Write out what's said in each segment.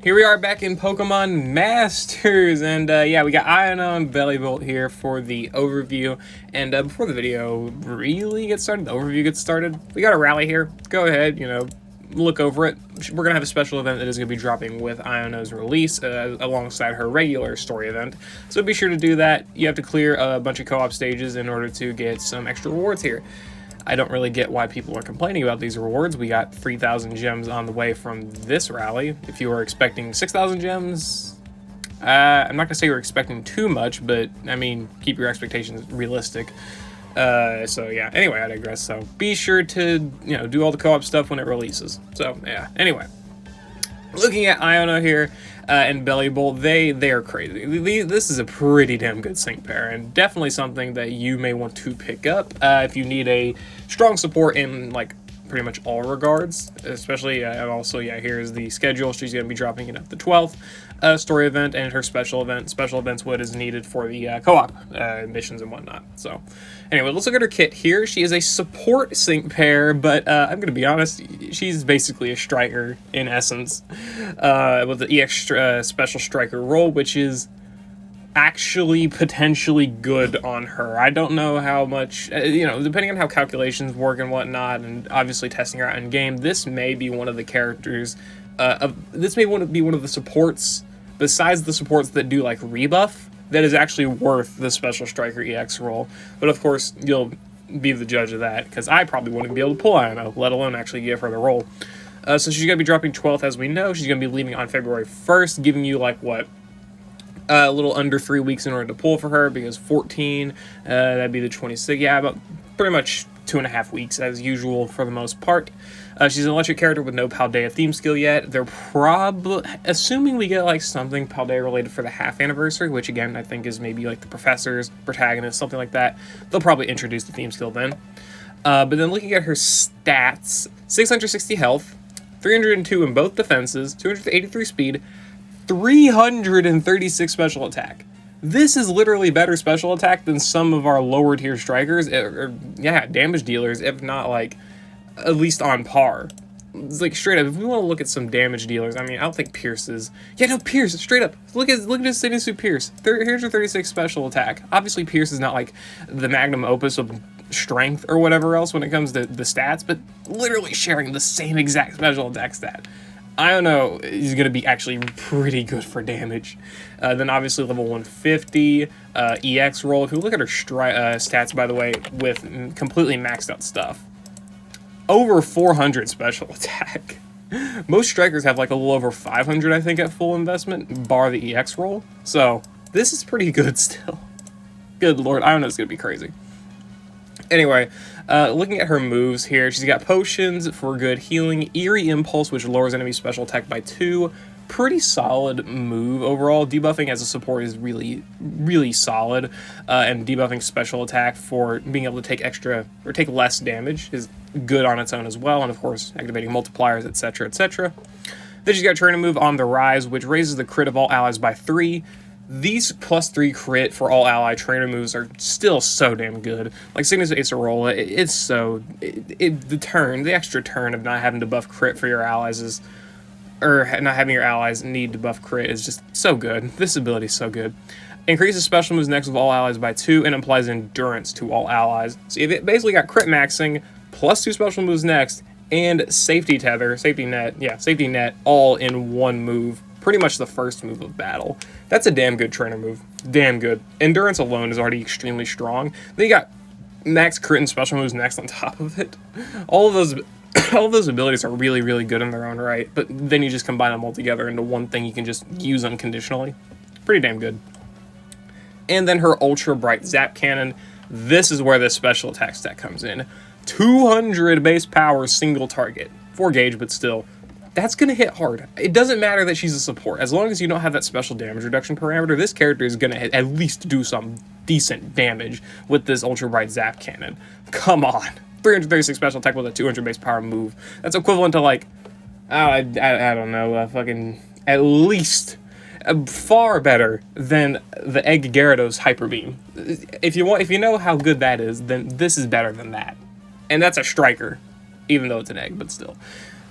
Here we are back in Pokemon Masters, and yeah, we got Iono and Bellibolt here for the overview. And before the video really gets started, the overview gets started, we got a rally here. Go ahead, look over it. We're going to have a special event that is going to be dropping with Iono's release alongside her regular story event. So be sure to do that. You have to clear a bunch of co-op stages in order to get some extra rewards here. I don't really get why people are complaining about these rewards. We got 3,000 gems on the way from this rally. If you were expecting 6,000 gems, I'm not going to say you're expecting too much, but, I mean, keep your expectations realistic. So, yeah, anyway, I digress. So, be sure to, do all the co-op stuff when it releases. So, yeah, anyway. Looking at Iono here and Bellibolt, they are crazy. This is a pretty damn good sync pair, and definitely something that you may want to pick up if you need a strong support in, like, pretty much all regards, especially, and also, yeah, here's the schedule. She's going to be dropping it at the 12th story event and her special events what is needed for the co-op missions and whatnot. So anyway, let's look at her kit here. She is a support sync pair, but I'm going to be honest, she's basically a striker in essence, with the EX special striker role, which is actually potentially good on her. I don't know how much, depending on how calculations work and whatnot, and obviously testing her out in game, this may be one of the characters, this may be one of the supports, besides the supports that do like rebuff, that is actually worth the special striker EX role. But of course, you'll be the judge of that, because I probably wouldn't be able to pull Iono, let alone actually give her the role. So she's going to be dropping 12th, as we know. She's going to be leaving on February 1st, giving you like, what, a little under 3 weeks in order to pull for her, because 14, that'd be the 26th. Yeah, about pretty much 2.5 weeks as usual for the most part. She's an electric character with no Paldea theme skill yet. They're probably, assuming we get like something Paldea related for the half anniversary, which again I think is maybe like the professors, protagonists, something like that. They'll probably introduce the theme skill then. But then looking at her stats, 660 health, 302 in both defenses, 283 speed, 336 special attack. This is literally better special attack than some of our lower tier strikers, or yeah, damage dealers, if not like at least on par. It's like straight up, if we want to look at some damage dealers, I mean, I don't think Pierce is. Yeah, no, Pierce, straight up. Look at his Sydney Suit Pierce. Here's your 36 special attack. Obviously, Pierce is not like the magnum opus of strength or whatever else when it comes to the stats, but literally sharing the same exact special attack stat. I don't know, he's going to be actually pretty good for damage. Then obviously level 150, EX roll. If you look at her stats, by the way, with completely maxed out stuff, over 400 special attack. Most strikers have like a little over 500, I think, at full investment, bar the EX roll. So this is pretty good still. Good lord, I don't know, it's going to be crazy. Anyway, looking at her moves here, she's got potions for good healing, eerie impulse, which lowers enemy special attack by 2. Pretty solid move overall. Debuffing as a support is really, really solid, and debuffing special attack for being able to take extra or take less damage is good on its own as well, and of course activating multipliers, etc., etc. Then she's got training move on the rise, which raises the crit of all allies by 3. These +3 crit for all ally trainer moves are still so damn good. Like Cygnus Acerola, it's so the extra turn of not having to buff crit for your allies is, or not having your allies need to buff crit is just so good. This ability is so good. Increases special moves next of all allies by 2 and applies endurance to all allies. So you've basically got crit maxing, +2 special moves next, and safety net, all in one move. Pretty much the first move of battle. That's a damn good trainer move. Damn good. Endurance alone is already extremely strong. Then you got max crit and special moves next on top of it. All of those abilities are really, really good in their own right, but then you just combine them all together into one thing you can just use unconditionally. Pretty damn good. And then her Ultra Bright Zap Cannon. This is where the special attack stat comes in. 200 base power single target. 4 gauge, but still. That's going to hit hard. It doesn't matter that she's a support. As long as you don't have that special damage reduction parameter, this character is going to at least do some decent damage with this Ultra Bright Zap Cannon. Come on. 336 special attack with a 200 base power move. That's equivalent to like, I don't know, fucking at least far better than the Egg Gyarados Hyper Beam. If you know how good that is, then this is better than that. And that's a striker, even though it's an egg, but still.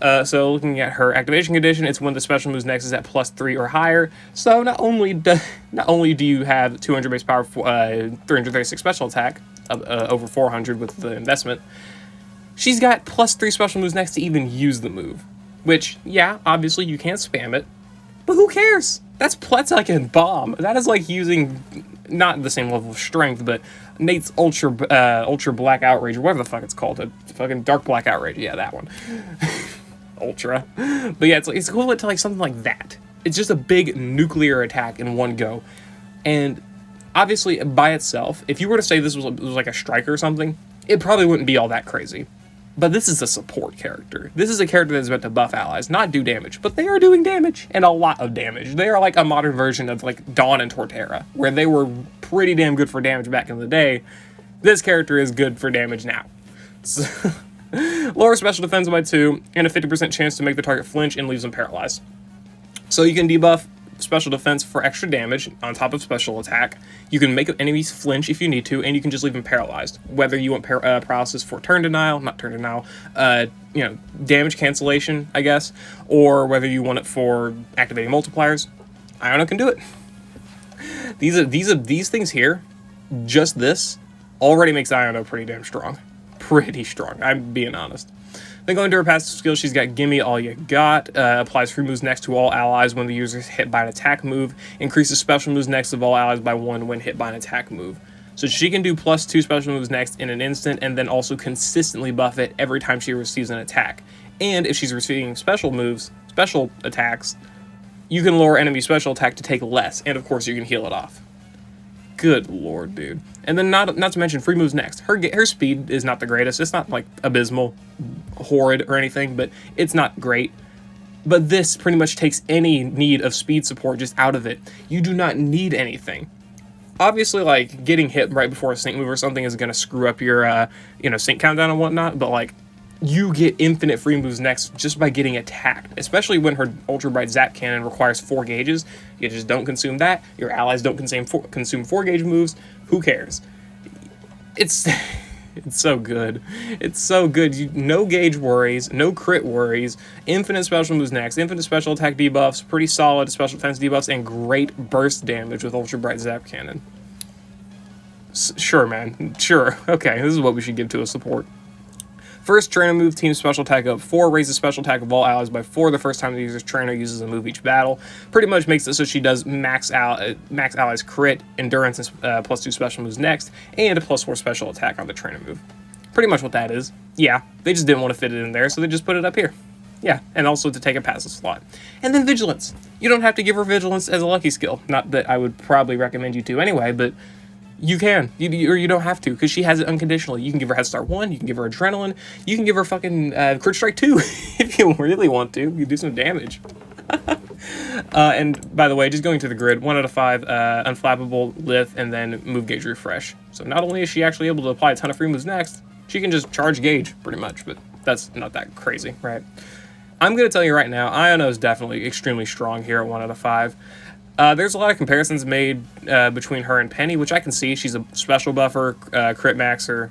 So looking at her activation condition, it's when the special moves next is at +3 or higher. So not only do you have 200 base power, 336 special attack, over 400 with the investment, she's got +3 special moves next to even use the move. Which, yeah, obviously you can't spam it, but who cares? That's like a bomb. That is like using, not the same level of strength, but Nate's Ultra Black Outrage, or whatever the fuck it's called, a fucking Dark Black Outrage. Yeah, that one. Ultra. But yeah, it's equivalent to like something like that. It's just a big nuclear attack in one go. And obviously, by itself, if you were to say this was like a striker or something, it probably wouldn't be all that crazy. But this is a support character. This is a character that's meant to buff allies, not do damage. But they are doing damage, and a lot of damage. They are like a modern version of like Dawn and Torterra, where they were pretty damn good for damage back in the day. This character is good for damage now. So, lower special defense by 2, and a 50% chance to make the target flinch and leaves them paralyzed. So you can debuff special defense for extra damage on top of special attack. You can make enemies flinch if you need to, and you can just leave them paralyzed. Whether you want paralysis for damage cancellation, I guess, or whether you want it for activating multipliers, Iono can do it. These things here, just this, already makes Iono pretty damn strong. Pretty strong, I'm being honest. Then going to her passive skill, she's got Gimme All You Got, applies free moves next to all allies when the user is hit by an attack move, increases special moves next of all allies by 1 when hit by an attack move. So she can do +2 special moves next in an instant, and then also consistently buff it every time she receives an attack. And if she's receiving special attacks, you can lower enemy special attack to take less, and of course you can heal it off. Good lord, dude. And then not to mention free moves next. Her speed is not the greatest. It's not like abysmal, horrid or anything, but it's not great. But this pretty much takes any need of speed support just out of it. You do not need anything. Obviously, like, getting hit right before a sync move or something is going to screw up your, sync countdown and whatnot, but, like, you get infinite free moves next just by getting attacked, especially when her Ultra Bright Zap Cannon requires 4 gauges. You just don't consume that. Your allies don't consume 4 gauge moves. Who cares? It's so good. It's so good. No gauge worries, no crit worries, infinite special moves next, infinite special attack debuffs, pretty solid special defense debuffs, and great burst damage with Ultra Bright Zap Cannon. Sure, man. Sure. Okay, this is what we should give to a support. First trainer move, team special attack up 4, raises special attack of all allies by 4 the first time the user's trainer uses a move each battle. Pretty much makes it so she does max allies crit, endurance, and +2 special moves next, and a +4 special attack on the trainer move. Pretty much what that is. Yeah, they just didn't want to fit it in there, so they just put it up here. Yeah, and also to take a passive slot. And then Vigilance. You don't have to give her Vigilance as a lucky skill. Not that I would probably recommend you to anyway, but you can, or you don't have to, because she has it unconditionally. You can give her Head Start 1, you can give her Adrenaline, you can give her fucking Crit Strike 2, if you really want to. You do some damage. And by the way, just going to the grid, 1 out of 5, Unflappable, Lith, and then Move Gauge Refresh. So not only is she actually able to apply a ton of free moves next, she can just charge Gauge, pretty much, but that's not that crazy, right? I'm going to tell you right now, Iono is definitely extremely strong here at 1 out of 5. There's a lot of comparisons made between her and Penny, which I can see. She's a special buffer, crit maxer,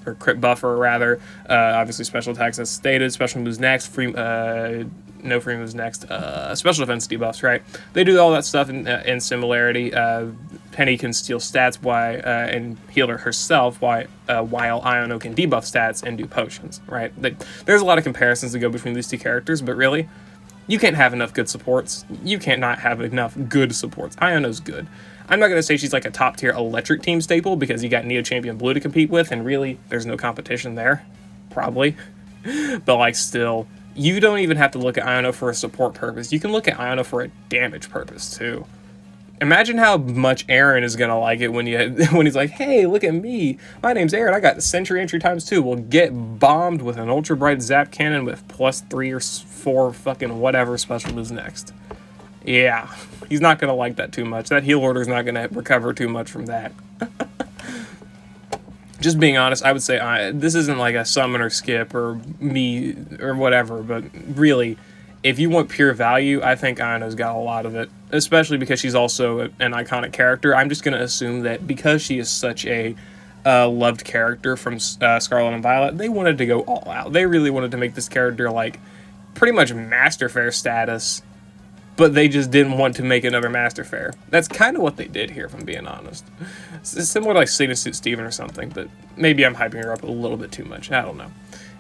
or crit buffer rather. Obviously special attacks as stated, special moves next, no free moves next, special defense debuffs, right? They do all that stuff in similarity. Penny can steal stats and heal herself, while Iono can debuff stats and do potions, right? There's a lot of comparisons to go between these two characters, but really, you can't have enough good supports. You can't not have enough good supports. Iono's good. I'm not going to say she's like a top-tier electric team staple because you got Neo Champion Blue to compete with, and really, there's no competition there. Probably. But, like, still, you don't even have to look at Iono for a support purpose. You can look at Iono for a damage purpose, too. Imagine how much Aaron is going to like it when he's like, hey, look at me. My name's Aaron. I got the Sentry Entry ×2. We'll get bombed with an Ultra Bright Zap Cannon with +3 or 4 fucking whatever special moves next. Yeah, he's not going to like that too much. That heal order's not going to recover too much from that. Just being honest, I would say this isn't like a summon or skip or me or whatever, but really, if you want pure value, I think Iono's got a lot of it, especially because she's also an iconic character. I'm just going to assume that because she is such a loved character from Scarlet and Violet, they wanted to go all out. They really wanted to make this character, like, pretty much Master Fair status, but they just didn't want to make another Master Fair. That's kind of what they did here, if I'm being honest. It's similar to like Sailor Suit Steven or something, but maybe I'm hyping her up a little bit too much. I don't know.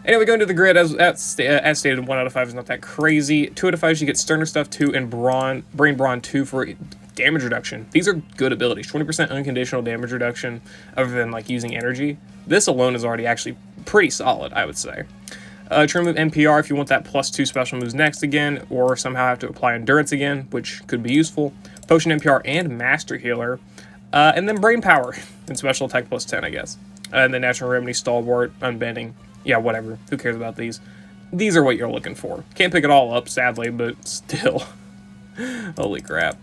Anyway, going to the grid, as stated, 1 out of 5 is not that crazy. 2 out of 5, she gets Sterner Stuff 2 and Brain Brawn 2 for damage reduction. These are good abilities. 20% unconditional damage reduction, other than like using energy. This alone is already actually pretty solid, I would say. Turn move NPR if you want that +2 special moves next again, or somehow have to apply Endurance again, which could be useful. Potion NPR and Master Healer. And then Brain Power and Special Attack +10, I guess. And then Natural Remedy, Stalwart, Unbending. Yeah, whatever. Who cares about these? These are what you're looking for. Can't pick it all up, sadly, but still. Holy crap.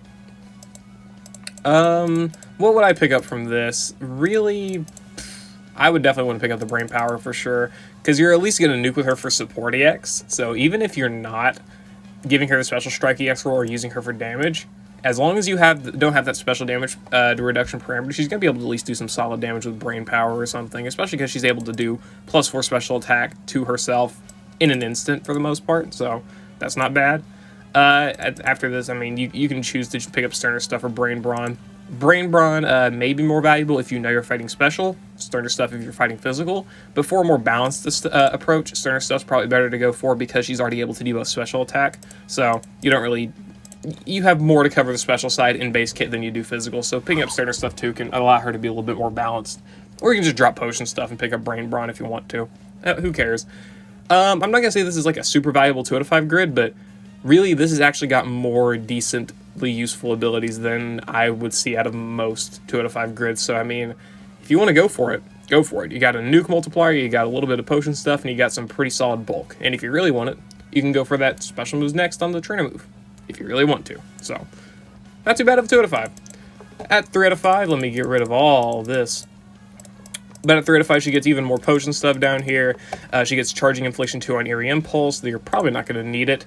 What would I pick up from this? Really, I would definitely want to pick up the Brain Power for sure, because you're at least going to nuke with her for support EX. So even if you're not giving her the special strike EX roll or using her for damage, as long as you don't have that special damage reduction parameter, she's going to be able to at least do some solid damage with Brain Power or something, especially because she's able to do +4 special attack to herself in an instant for the most part, so that's not bad. After this, I mean, you can choose to pick up Sterner Stuff or Brain Brawn. Brain Brawn may be more valuable if you know you're fighting special, Sterner Stuff if you're fighting physical, but for a more balanced approach, Sterner Stuff's probably better to go for because she's already able to do both special attack, so you have more to cover the special side in base kit than you do physical, so picking up Sterner Stuff too can allow her to be a little bit more balanced. Or you can just drop Potion Stuff and pick up Brain Brawn if you want to. Who cares? I'm not going to say this is like a super valuable 2 out of 5 grid, but really this has actually got more decently useful abilities than I would see out of most 2 out of 5 grids, so I mean, if you want to go for it, go for it. You got a nuke multiplier, you got a little bit of potion stuff, and you got some pretty solid bulk. And if you really want it, you can go for that special moves next on the trainer move, if you really want to. So, not too bad of a 2 out of 5. At 3 out of 5, let me get rid of all this. But at 3 out of 5, she gets even more potion stuff down here. She gets Charging Infliction 2 on Eerie Impulse, though you're probably not going to need it.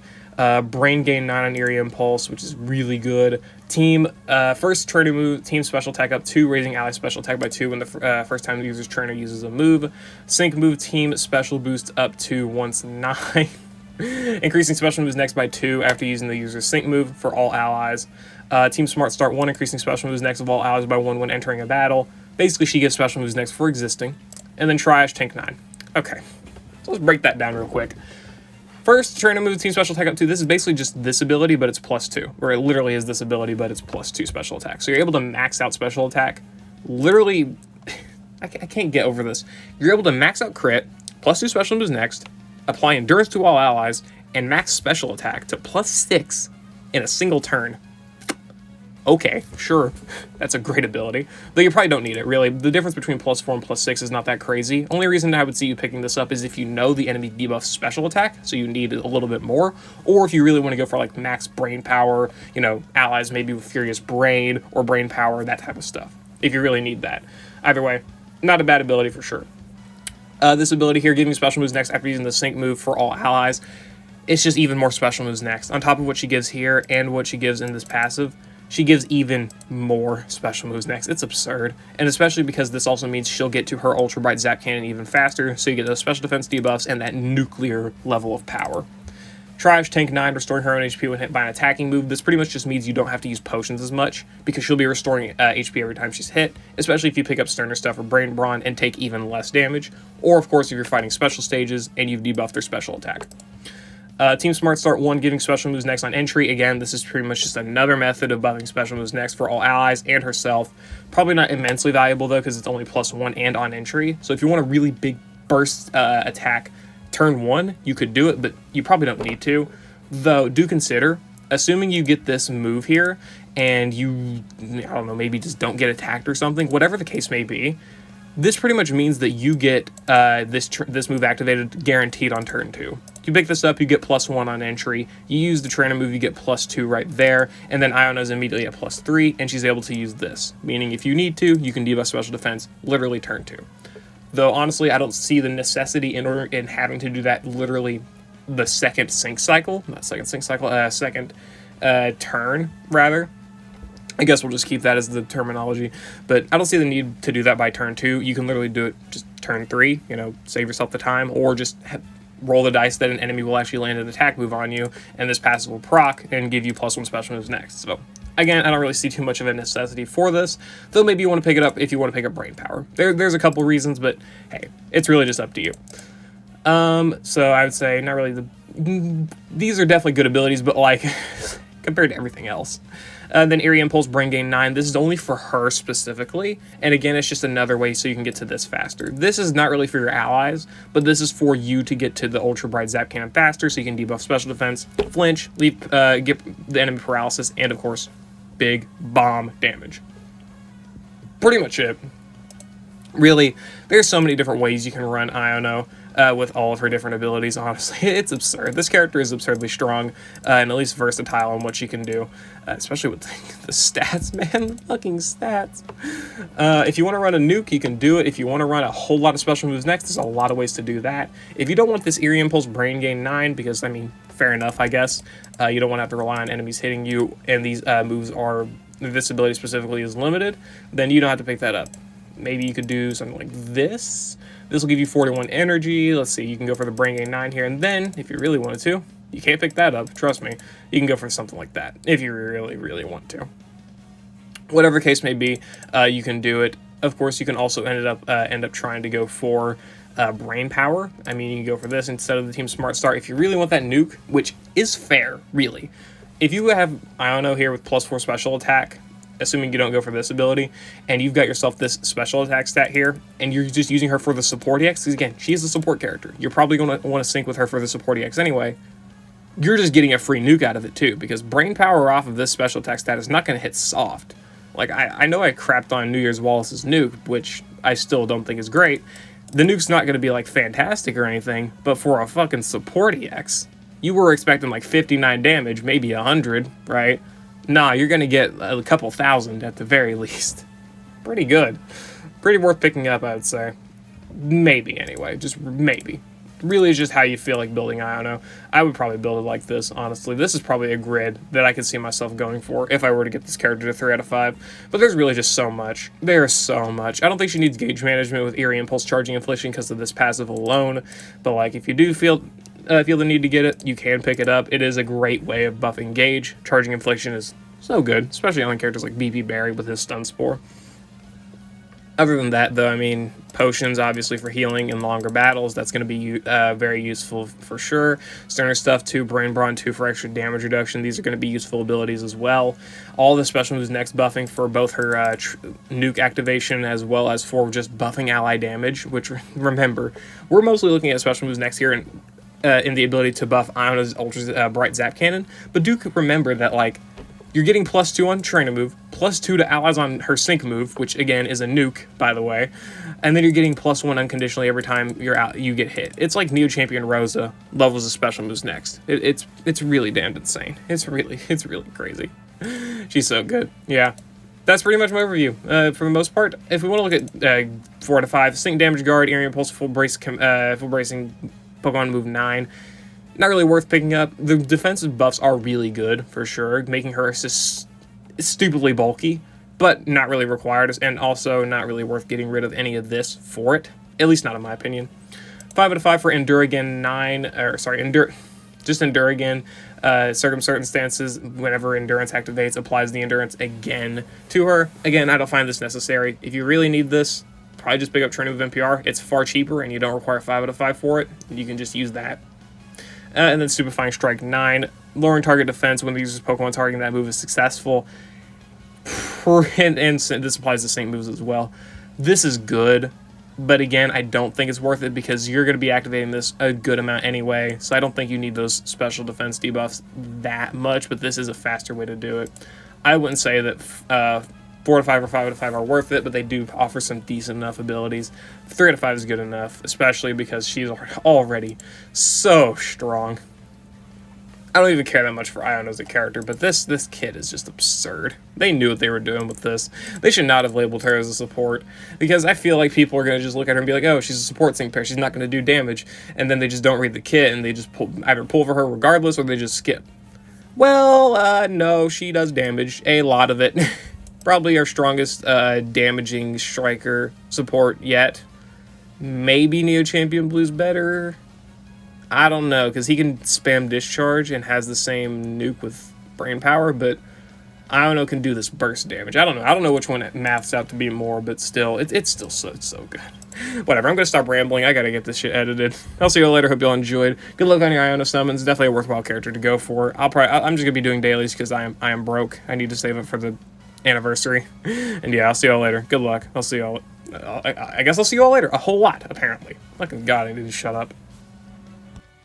Brain Gain 9 on Eerie Impulse, which is really good. First trainer move, Team Special Attack up 2, raising ally Special Attack by 2 when the first time the user's trainer uses a move. Sync move, Team Special Boost up 2 once 9. Increasing special moves next by 2 after using the user's sync move for all allies. Team Smart Start 1, increasing special moves next of all allies by 1 when entering a battle. Basically, she gives special moves next for existing. And then Triage Tank 9. Okay, so let's break that down real quick. First, trainer move, Team Special Attack up 2. This is basically just this ability, but it's +2. Or it literally is this ability, but it's +2 special attack. So you're able to max out special attack. Literally, I can't get over this. You're able to max out crit, +2 special moves next, apply endurance to all allies, and max special attack to +6 in a single turn. Okay, sure, that's a great ability, though you probably don't need it, really. The difference between +4 and +6 is not that crazy. Only reason I would see you picking this up is if you know the enemy debuffs special attack, so you need a little bit more, or if you really want to go for like max brain power, you know, allies maybe with Furious Brain or Brain Power, that type of stuff, if you really need that. Either way, not a bad ability for sure. This ability here, giving special moves next after using the sync move for all allies, it's just even more special moves next. On top of what she gives here and what she gives in this passive, she gives even more special moves next. It's absurd. And especially because this also means she'll get to her Ultra Bright Zap Cannon even faster, so you get those special defense debuffs and that nuclear level of power. Triage Tank 9, restoring her own HP when hit by an attacking move. This pretty much just means you don't have to use potions as much, because she'll be restoring HP every time she's hit, especially if you pick up Sterner Stuff or Brain Brawn and take even less damage, or of course if you're fighting special stages and you've debuffed their special attack. Team Smart Start 1, giving special moves next on entry. Again, this is pretty much just another method of buffing special moves next for all allies and herself. Probably not immensely valuable though, because it's only +1 and on entry. So if you want a really big burst attack turn 1, you could do it, but you probably don't need to. Though, do consider, assuming you get this move here, and you, I don't know, maybe just don't get attacked or something, whatever the case may be, this pretty much means that you get this move activated guaranteed on turn 2. You pick this up, you get +1 on entry, you use the trainer move, you get +2 right there, and then Iono is immediately at +3, and she's able to use this, meaning if you need to, you can debuff special defense literally turn 2. Though honestly, I don't see the necessity in having to do that literally the second sync cycle, not second sync cycle, second turn rather. I guess we'll just keep that as the terminology, but I don't see the need to do that by turn 2. You can literally do it just turn 3, you know, save yourself the time, or just roll the dice that an enemy will actually land an attack move on you, and this passive will proc and give you +1 special moves next. So again, I don't really see too much of a necessity for this, though maybe you want to pick it up if you want to pick up Brain Power. There's a couple reasons, but hey, it's really just up to you. So I would say not really these are definitely good abilities, but like compared to everything else. Then Eerie Impulse, Brain Gain 9. This is only for her specifically. And again, it's just another way so you can get to this faster. This is not really for your allies, but this is for you to get to the Ultra Bright Zap Cannon faster so you can debuff special defense, flinch, get the enemy paralysis, and of course, big bomb damage. Pretty much it. Really, there's so many different ways you can run Iono. With all of her different abilities, honestly, it's absurd. This character is absurdly strong, and at least versatile in what she can do, especially with the stats, man, the fucking stats. If you want to run a nuke, you can do it. If you want to run a whole lot of special moves next, there's a lot of ways to do that. If you don't want this Eerie Impulse Brain Gain 9, because, I mean, fair enough, I guess, you don't want to have to rely on enemies hitting you, and these moves are, this ability specifically is limited, then you don't have to pick that up. Maybe you could do something like this. This will give you 41 energy. Let's see, you can go for the Brain Gain 9 here, and then, if you really wanted to, you can't pick that up, trust me, you can go for something like that, if you really, really want to. Whatever case may be, you can do it. Of course, you can also end up trying to go for Brain Power. I mean, you can go for this instead of the Team Smart Start if you really want that nuke, which is fair, really. If you have Iono here with +4 special attack, assuming you don't go for this ability, and you've got yourself this special attack stat here, and you're just using her for the support EX, because again, she's a support character. You're probably going to want to sync with her for the support EX anyway. You're just getting a free nuke out of it too, because Brain Power off of this special attack stat is not going to hit soft. Like, I know I crapped on New Year's Wallace's nuke, which I still don't think is great. The nuke's not going to be, like, fantastic or anything, but for a fucking support EX, you were expecting, like, 59 damage, maybe 100, right? Nah, you're going to get a couple thousand at the very least. Pretty good. Pretty worth picking up, I would say. Maybe, anyway. Just maybe. Really is just how you feel like building Iono. I would probably build it like this, honestly. This is probably a grid that I could see myself going for if I were to get this character to 3 out of 5. But there's really just so much. There's so much. I don't think she needs gauge management with Eerie Impulse Charging Infliction because of this passive alone. But, like, if you do feel the need to get it, you can pick it up. It is a great way of buffing gauge. Charging Infliction is so good, especially on characters like BP Barry with his Stun Spore. Other than that, though, I mean, potions, obviously, for healing in longer battles, that's going to be very useful for sure. Sterner Stuff, 2, Brain Brawn, 2 for extra damage reduction. These are going to be useful abilities as well. All the special moves next buffing for both her nuke activation as well as for just buffing ally damage, which, remember, we're mostly looking at special moves next here in the ability to buff Iono's Ultra Bright Zap Cannon. But do remember that, like, you're getting +2 on Trainer move, +2 to allies on her Sync move, which again is a nuke, by the way, and then you're getting +1 unconditionally every time you get hit. It's like Neo Champion Rosa levels of special moves next. It's really damned insane. It's really crazy. She's so good. Yeah, that's pretty much my overview. For the most part, if we want to look at 4 out of 5, Sync Damage Guard, Eerie Impulse, full bracing Pokemon move 9. Not really worth picking up. The defensive buffs are really good, for sure, making her just stupidly bulky, but not really required, and also not really worth getting rid of any of this for it, at least not in my opinion. 5 out of 5 for Endurigan, Endurigan. Circumstances, whenever Endurance activates, applies the Endurance again to her. Again, I don't find this necessary. If you really need this, probably just pick up Training with NPR. It's far cheaper, and you don't require 5 out of 5 for it. You can just use that. And then Stupefying Strike 9, lowering target defense when the user's Pokemon targeting that move is successful. And this applies to Sync moves as well. This is good, but again, I don't think it's worth it because you're going to be activating this a good amount anyway, so I don't think you need those special defense debuffs that much, but this is a faster way to do it. I wouldn't say that 4 out of 5 or 5 out of 5 are worth it, but they do offer some decent enough abilities. 3 out of 5 is good enough, especially because she's already so strong. I don't even care that much for Iono as a character, but this kid is just absurd. They knew what they were doing with this. They should not have labeled her as a support, because I feel like people are going to just look at her and be like, oh, she's a support sync pair, she's not going to do damage, and then they just don't read the kit, and they just either pull for her regardless, or they just skip. Well, no, she does damage, a lot of it. Probably our strongest damaging striker support yet. Maybe Neo Champion Blue's better. I don't know, because he can spam Discharge and has the same nuke with Brain Power, but Iono can do this burst damage. I don't know. I don't know which one it maths out to be more, but still, it's still so good. Whatever, I'm going to stop rambling. I got to get this shit edited. I'll see you later. Hope you all enjoyed. Good luck on your Iono summons. Definitely a worthwhile character to go for. I'm just going to be doing dailies because I am broke. I need to save it for the anniversary. And yeah, I'll see you all later. Good luck. I'll see you all. I guess I'll see you all later. A whole lot, apparently. Fucking God, I need to shut up.